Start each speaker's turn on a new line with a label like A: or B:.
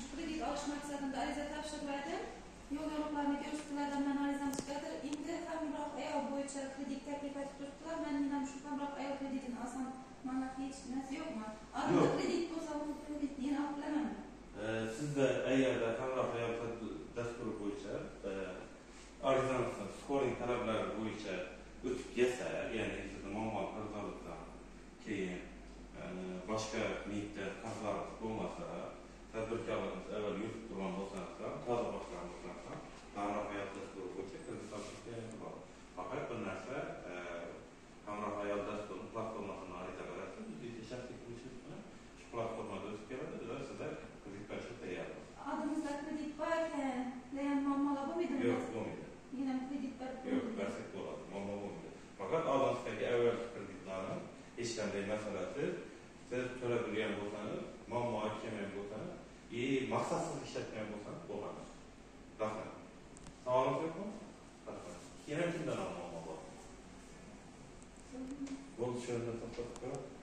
A: shu kredit olish maqsadida ariza topshirdim. Yo'l-yo'riqlarni ko'rsatuvlardan men arizam chiqadi. Endi hamroh ayol bo'yicha kredit taklif etib turibdilar. Men ham shu hamroh ayol kreditini olsam, mana hechnasi yo'qmi? Aslida kredit bo'lsa, u kreditni yana olib bilamanmi?
B: Sizda agarda hamroh ayol dasturi bo'yicha arizangizni scoring talablari bo'yicha o'tib kelsa, ya'ni sizda muammo qarzlardan keyin boshqa niyatda qarzlaringiz bo'lmasa, tadbirkorligimiz avval yurib turgan bo'lsangiz ham, toza boshlagan bo'lsangiz ham, hamroh ayol dasturi bo'yicha kredit olishga bo'ladi. Faqat bir narsa, hamroh ayol dasturi platformasini ariza berasiz, biz shaxsiy qilishimiz bilan shu platformada o'tib keladi va sizlar kredit berishga tayyormiz.
A: Oldimizda kredit bor ekan, degan muammolar bo'lmaydimi?
B: Yo'q, bo'lmaydi.
A: Yana kredit berib
B: Yo'q, bersak bo'ladi, muammo bo'lmaydi. Faqat oldingizdagi avvalgi kreditlarni hech qanday masalasiz siz to'lab bilgan bo'lsangiz, muammo kelmagan bo'lsangiz, maqsadsiz ishlatgan bo'lsangiz bo'ladi. Rahmat. Savolingiz yo'qmi? Rahmat. Yana kimdan muammo bor? Bo'ldi, shu yerda to'xtatib qo'ying.